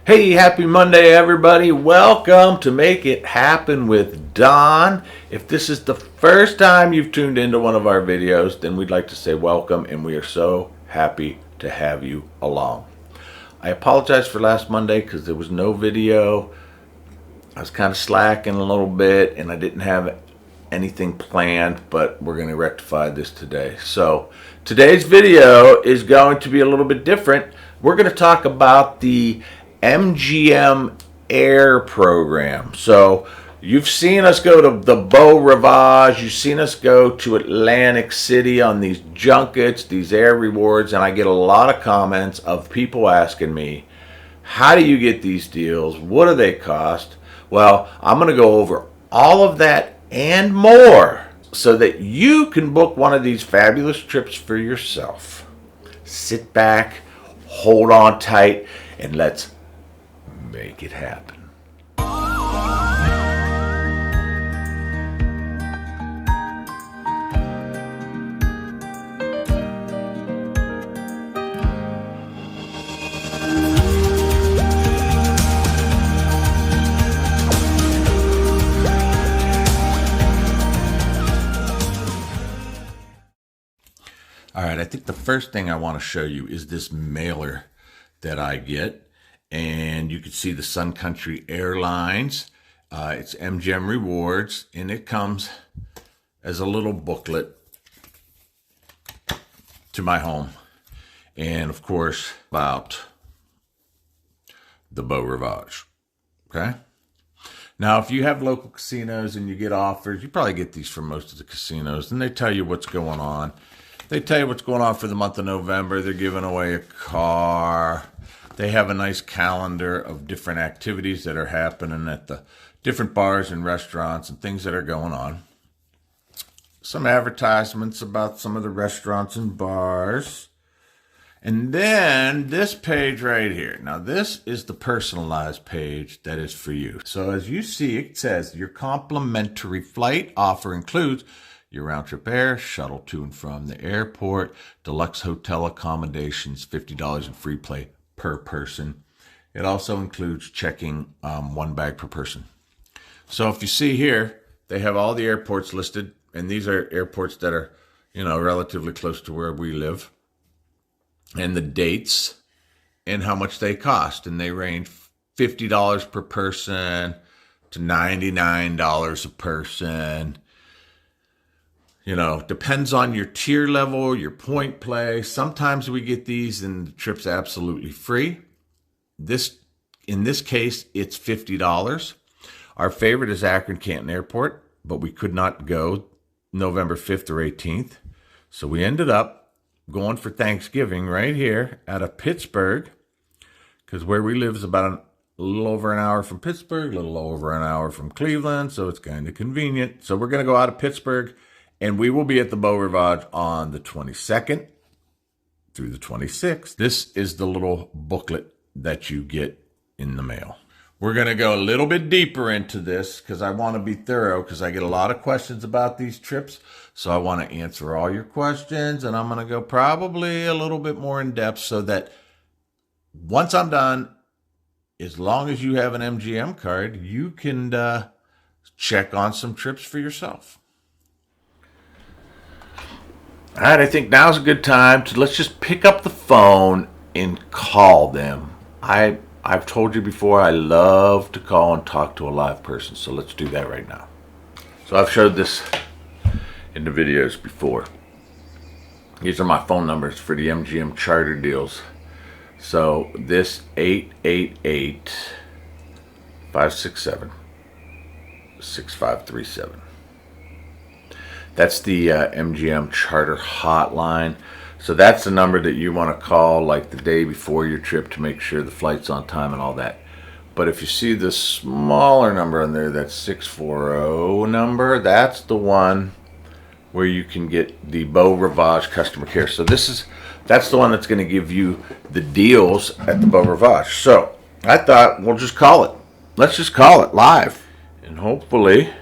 Hey, happy Monday, everybody. Welcome to Make It Happen with Don. If this is the first time you've tuned into one of our videos, then we'd like to say welcome, and we are so happy to have you along. I apologize for last Monday because there was no video. I was kind of slacking a little bit, and I didn't have anything planned, but we're going to rectify this today. So today's video is going to be a little bit different. We're going to talk about the MGM Air program. So you've seen us go to the Beau Rivage, you've seen us go to Atlantic City on these junkets, these air rewards, and I get a lot of comments of people asking me, how do you get these deals? What do they cost? Well, I'm going to go over all of that and more so that you can book one of these fabulous trips for yourself. Sit back, hold on tight, and let's make it happen. All right, I think the first thing I want to show you is this mailer that I get. And you can see the Sun Country Airlines. It's MGM Rewards, and it comes as a little booklet to my home. And of course, about the Beau Rivage. Okay? Now, if you have local casinos and you get offers, you probably get these from most of the casinos, and they tell you what's going on. They tell you what's going on for the month of November. They're giving away a car. They have a nice calendar of different activities that are happening at the different bars and restaurants and things that are going on. Some advertisements about some of the restaurants and bars. And then this page right here. Now, this is the personalized page that is for you. So as you see, it says your complimentary flight offer includes your round-trip air, shuttle to and from the airport, deluxe hotel accommodations, $50 in free play per person. It also includes checking one bag per person. So if you see here, they have all the airports listed, and these are airports that are, relatively close to where we live, and the dates and how much they cost, and they range $50 per person to $99 a person. Depends on your tier level, your point play. Sometimes we get these and the trip's absolutely free. In this case, it's $50. Our favorite is Akron-Canton Airport, but we could not go November 5th or 18th. So we ended up going for Thanksgiving right here out of Pittsburgh, because where we live is about a little over an hour from Pittsburgh, a little over an hour from Cleveland, so it's kind of convenient. So we're going to go out of Pittsburgh, and we will be at the Beau Rivage on the 22nd through the 26th. This is the little booklet that you get in the mail. We're going to go a little bit deeper into this because I want to be thorough, because I get a lot of questions about these trips. So I want to answer all your questions, and I'm going to go probably a little bit more in depth so that once I'm done, as long as you have an MGM card, you can check on some trips for yourself. All right, I think now's a good time to let's just pick up the phone and call them. I've told you before, I love to call and talk to a live person, so let's do that right now. So I've showed this in the videos before. These are my phone numbers for the MGM Charter deals. So this 888-567-6537. That's the MGM Charter hotline. So that's the number that you want to call like the day before your trip to make sure the flight's on time and all that. But if you see the smaller number on there, that 640 number, that's the one where you can get the Beau Rivage customer care. So that's the one that's going to give you the deals at the Beau Rivage. So I thought we'll just call it. Let's just call it live, and hopefully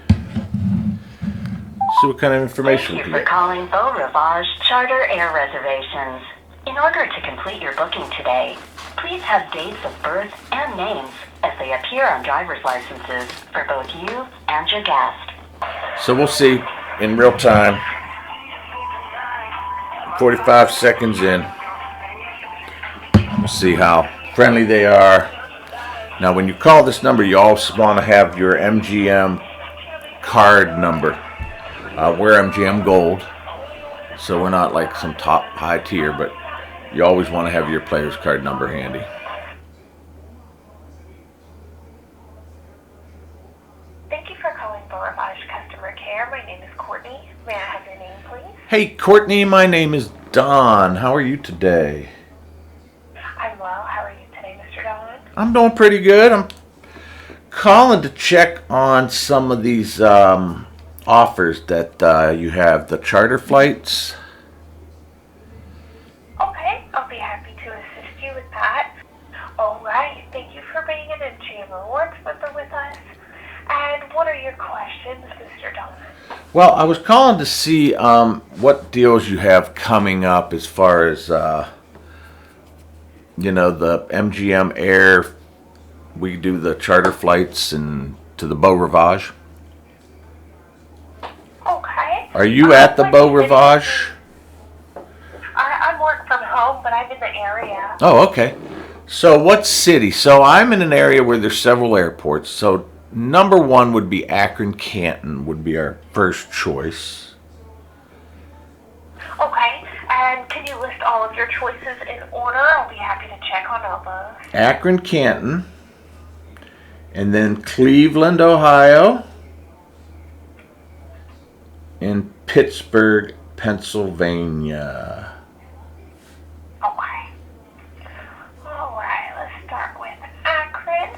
see what kind of information we can get. Thank you for calling Beau Rivage Charter Air Reservations. In order to complete your booking today, Please have dates of birth and names as they appear on driver's licenses for both you and your guest. So we'll see in real time. 45 seconds in. We'll see how friendly they are. Now, when you call this number, you always want to have your MGM card number. We're MGM Gold, so we're not like some top high tier, but you always want to have your player's card number handy. Thank you for calling Beau Rivage Customer Care. My name is Courtney. May I have your name, please? Hey, Courtney, my name is Don. How are you today? I'm well. How are you today, Mr. Don? I'm doing pretty good. I'm calling to check on some of these offers that you have. The charter flights. Okay, I'll be happy to assist you with that. All right. Thank you for being an MGM Rewards member with us. And what are your questions, Mr. Don? Well, I was calling to see what deals you have coming up as far as, you know, the MGM Air. We do the charter flights and to the Beau Rivage. Okay. Are you at the Beau Rivage? I work from home, but I'm in the area. Oh, okay. So what city? So I'm in an area where there's several airports. So number one would be Akron-Canton would be our first choice. Okay. And can you list all of your choices in order? I'll be happy to check on all those. Akron-Canton. And then Cleveland, Ohio. And Pittsburgh, Pennsylvania. Okay. All right, let's start with Akron.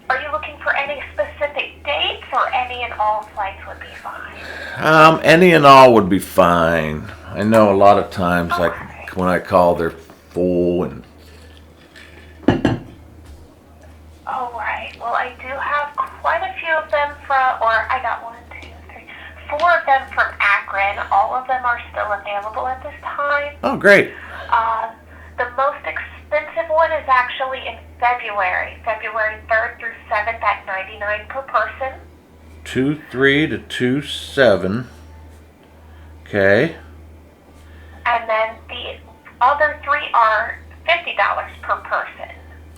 Are you looking for any specific dates, or any and all flights would be fine? Any and all would be fine. I know a lot of times, like when I call, they're full and. All right. Well, I do have quite a few of them I got 4 of them from Akron. All of them are still available at this time. Oh, great. The most expensive one is actually in February 3rd through 7th at $99 per person. 2-3 to 2-7. Okay. And then the other 3 are $50 per person.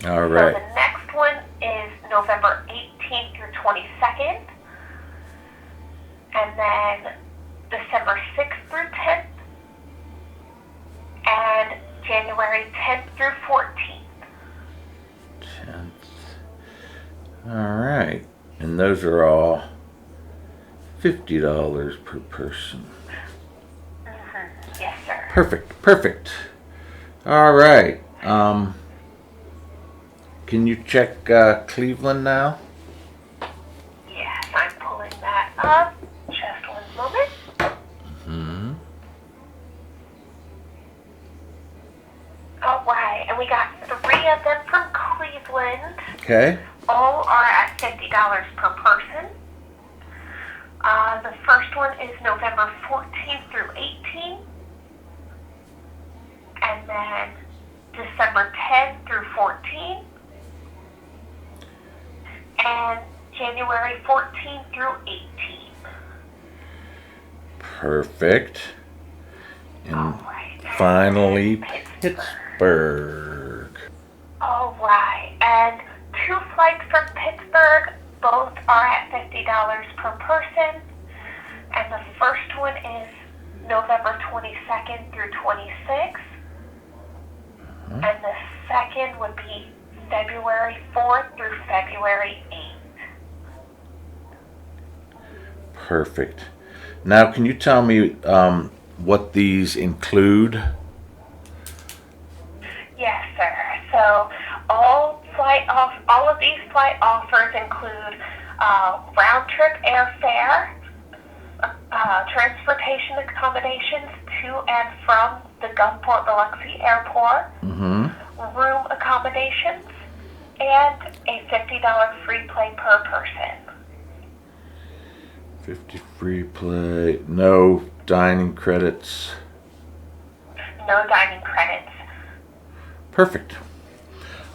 All right. So the next one is November 18th through 22nd. And then December 6th through 10th. And January 10th through 14th. 10th. All right. And those are all $50 per person. Mm-hmm. Yes, sir. Perfect. Perfect. All right. Can you check Cleveland now? Yes, I'm pulling that up. Just one moment. Hmm. All right, and we got 3 of them from Cleveland. Okay. All are at $50 per person. The first one is November 14th through 18th. And then December 10th through 14th. And January 14th through 18th. Perfect. And Alright. finally, Pittsburgh. Alright, and 2 flights from Pittsburgh, both are at $50 per person. And the first one is November 22nd through 26th. And the second would be February 4th through February 8th. Perfect. Now, can you tell me what these include? Yes, sir. So all of these flight offers include round-trip airfare, transportation accommodations to and from the Gulfport Bolxi Airport, room accommodations, and a $50 free play per person. 50 free play, no dining credits. No dining credits. Perfect.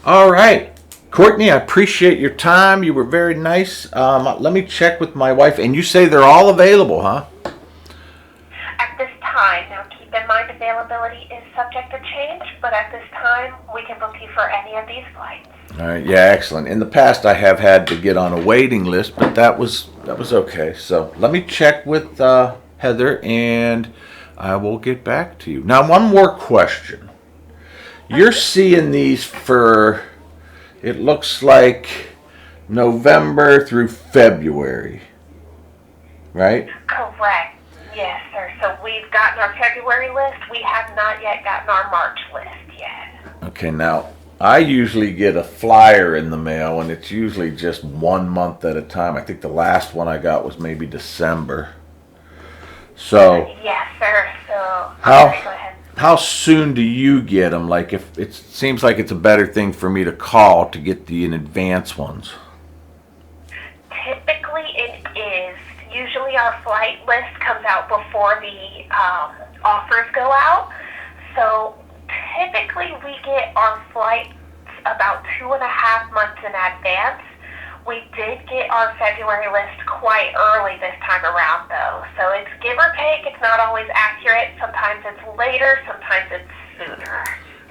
All right. Courtney, I appreciate your time. You were very nice. Let me check with my wife. And you say they're all available, huh? At this time, now keep in mind availability is subject to change, but at this time, we can book you for any of these flights. All right. Yeah, excellent. In the past, I have had to get on a waiting list, but that was okay. So let me check with Heather, and I will get back to you. Now, one more question. You're seeing these for, it looks like November through February, right? Correct. Yes, sir. So we've gotten our February list. We have not yet gotten our March list yet. Okay, now I usually get a flyer in the mail, and it's usually just 1 month at a time. I think the last one I got was maybe December. So Yes, sir. So How- okay, go ahead. how soon do you get them? Like, if it seems like it's a better thing for me to call to get the in advance ones. Typically, it is. Usually, our flight list comes out before the offers go out. So typically, we get our flights about 2.5 months in advance. We did get our February list quite early this time around, though. So it's give or take. It's not always accurate. Sometimes it's later. Sometimes it's sooner.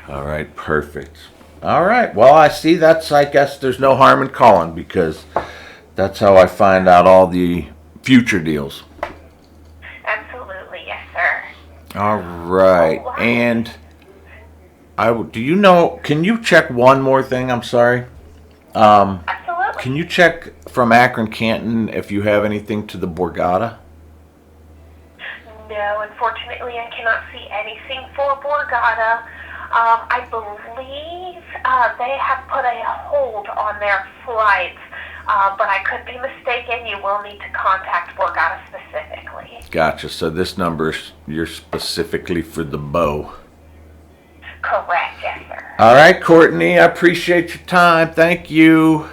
All right, perfect. All right, well, I see I guess there's no harm in calling, because that's how I find out all the future deals. Absolutely, yes, sir. All right, and do you know, can you check one more thing? I'm sorry. Absolutely. Can you check from Akron Canton if you have anything to the Borgata? No, unfortunately, I cannot see anything for Borgata. I believe they have put a hold on their flights, but I could be mistaken. You will need to contact Borgata specifically. Gotcha. So this number, you're specifically for the Beau. Correct, yes, sir. All right, Courtney, I appreciate your time. Thank you.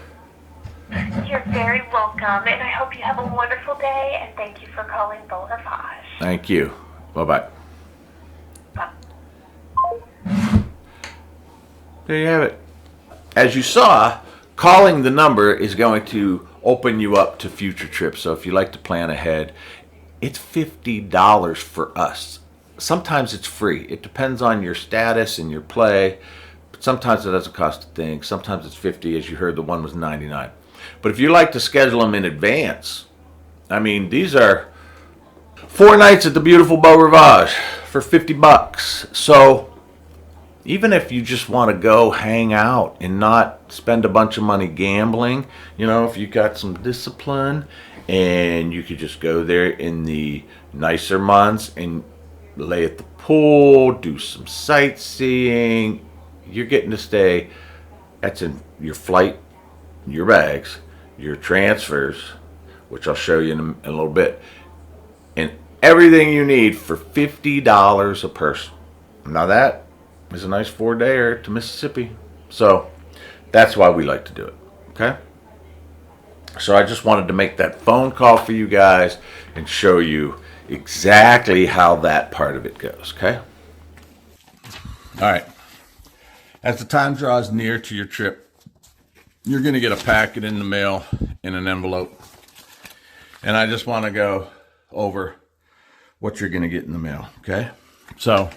You're very welcome, and I hope you have a wonderful day, and thank you for calling Beau Rivage. Thank you. Bye-bye. Bye. There you have it. As you saw, calling the number is going to open you up to future trips. So if you like to plan ahead, it's $50 for us. Sometimes it's free. It depends on your status and your play. But sometimes it doesn't cost a thing. Sometimes it's $50. As you heard, the one was $99. But if you like to schedule them in advance, I mean, these are 4 nights at the beautiful Beau Rivage for $50. So even if you just want to go hang out and not spend a bunch of money gambling, you know, if you got some discipline and you could just go there in the nicer months and lay at the pool, do some sightseeing, you're getting to stay. That's in your flight, your bags, your transfers, which I'll show you in a little bit, and everything you need for $50 a person. Now that is a nice 4-dayer to Mississippi. So that's why we like to do it. Okay? So I just wanted to make that phone call for you guys and show you exactly how that part of it goes. Okay? All right. As the time draws near to your trip, you're going to get a packet in the mail in an envelope. And I just want to go over what you're going to get in the mail. Okay? So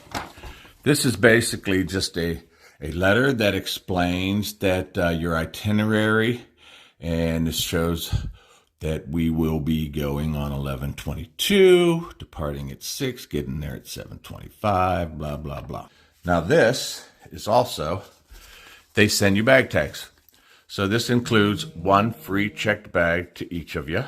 this is basically just a letter that explains that your itinerary, and this shows that we will be going on 11/22, departing at 6, getting there at 7:25, blah, blah, blah. Now this is also, they send you bag tags. So this includes 1 free checked bag to each of you.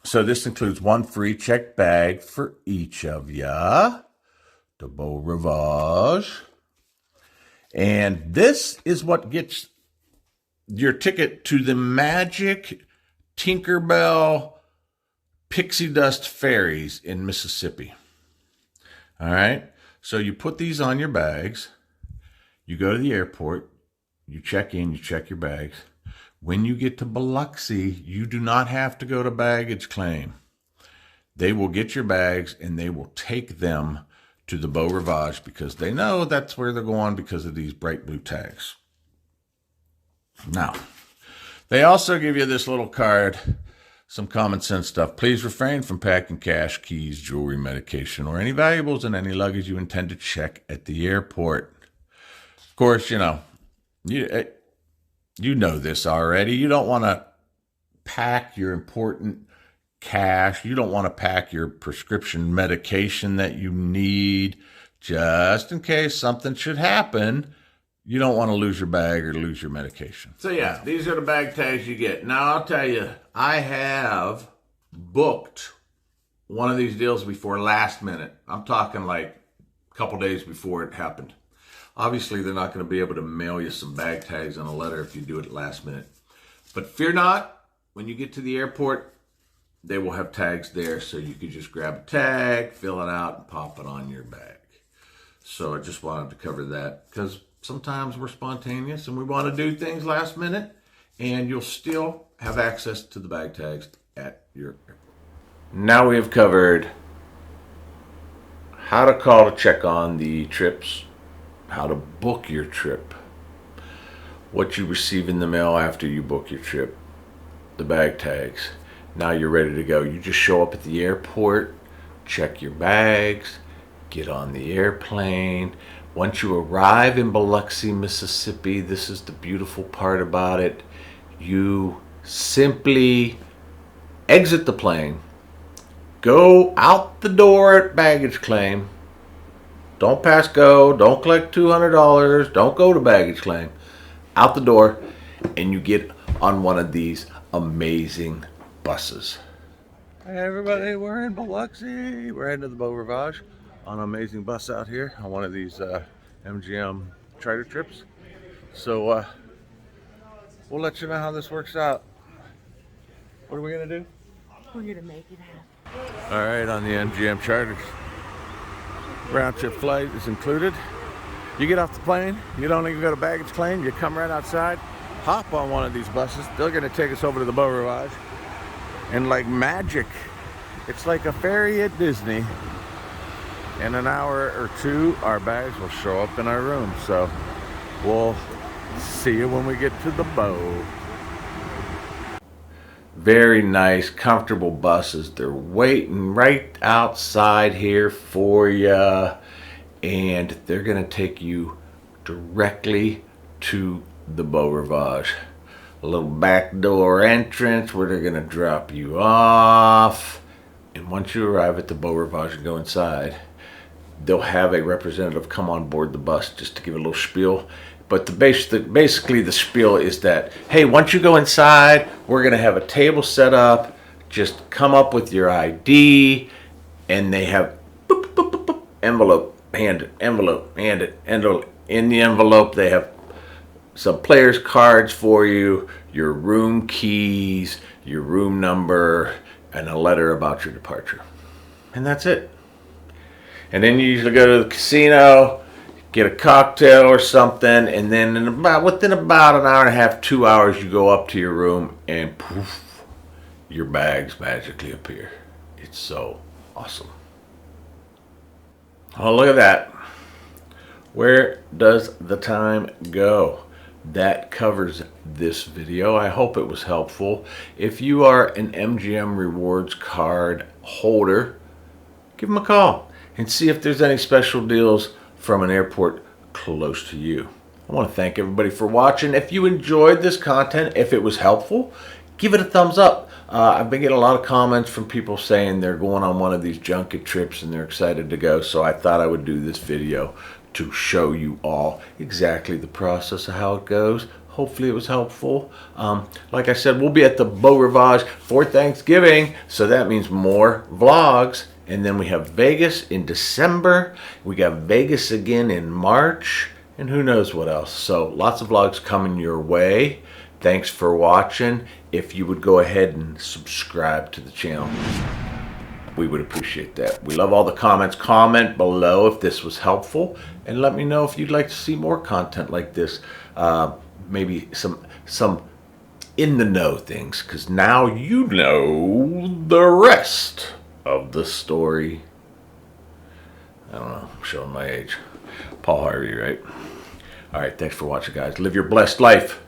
So this includes 1 free checked bag for each of you, the Beau Rivage. And this is what gets your ticket to the Magic Tinkerbell Pixie Dust Ferries in Mississippi. All right. So you put these on your bags. You go to the airport. You check in. You check your bags. When you get to Bolxi, you do not have to go to baggage claim. They will get your bags and they will take them to the Beau Rivage because they know that's where they're going because of these bright blue tags. Now, they also give you this little card, some common sense stuff. Please refrain from packing cash, keys, jewelry, medication, or any valuables in any luggage you intend to check at the airport. Of course, you know this already. You don't want to pack your important cash. You don't want to pack your prescription medication that you need just in case something should happen. You don't want to lose your bag or lose your medication. So yeah, these are the bag tags you get. Now I'll tell you, I have booked one of these deals before last minute. I'm talking like a couple days before it happened. Obviously, they're not going to be able to mail you some bag tags on a letter if you do it last minute. But fear not, when you get to the airport, they will have tags there, so you could just grab a tag, fill it out, and pop it on your bag. So I just wanted to cover that because sometimes we're spontaneous and we want to do things last minute, and you'll still have access to the bag tags at your airport. Now we have covered how to call to check on the trips, how to book your trip, what you receive in the mail after you book your trip, the bag tags. Now you're ready to go. You just show up at the airport, check your bags, get on the airplane. Once you arrive in Bolxi, Mississippi, this is the beautiful part about it. You simply exit the plane, go out the door at baggage claim. Don't pass go, don't collect $200, don't go to baggage claim. Out the door, and you get on one of these amazing buses. Hey everybody, we're in Biloxi. We're heading to the Beau Rivage on an amazing bus out here on one of these MGM Charter trips. So we'll let you know how this works out. What are we gonna do? We're gonna make it happen. All right, on the MGM Charter, round trip flight is included. You get off the plane, you don't even go to baggage claim, you come right outside, hop on one of these buses. They're gonna take us over to the Beau Rivage. And like magic, it's like a ferry at Disney. In an hour or two, our bags will show up in our room. So we'll see you when we get to the Beau. Very nice, comfortable buses. They're waiting right outside here for you. And they're gonna take you directly to the Beau Rivage. A little back door entrance where they're gonna drop you off. And once you arrive at the Beau Rivage and go inside, they'll have a representative come on board the bus just to give a little spiel. But basically the spiel is that, hey, once you go inside, we're gonna have a table set up. Just come up with your ID, and they have boop, boop, boop, boop, envelope, hand it, envelope, hand it, envelope. In the envelope, they have some players' cards for you, your room keys, your room number, and a letter about your departure. And that's it. And then you usually go to the casino, get a cocktail or something, and then within about an hour and a half, 2 hours, you go up to your room and poof, your bags magically appear. It's so awesome. Oh, look at that. Where does the time go? That covers this video. I hope it was helpful. If you are an MGM Rewards card holder, give them a call and see if there's any special deals from an airport close to you. I want to thank everybody for watching. If you enjoyed this content, if it was helpful, give it a thumbs up. I've been getting a lot of comments from people saying they're going on one of these junket trips and they're excited to go. So I thought I would do this video to show you all exactly the process of how it goes. Hopefully it was helpful. Like I said, we'll be at the Beau Rivage for Thanksgiving, so that means more vlogs. And then we have Vegas in December. We got Vegas again in March, and who knows what else. So lots of vlogs coming your way. Thanks for watching. If you would go ahead and subscribe to the channel, we would appreciate that. We love all the comments. Comment below if this was helpful, and let me know if you'd like to see more content like this. Maybe some in the know things, because now you know the rest of the story. I don't know, I'm showing my age. Paul Harvey, right? All right, thanks for watching, guys. Live your blessed life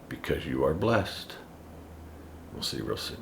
because you are blessed. We'll see you real soon.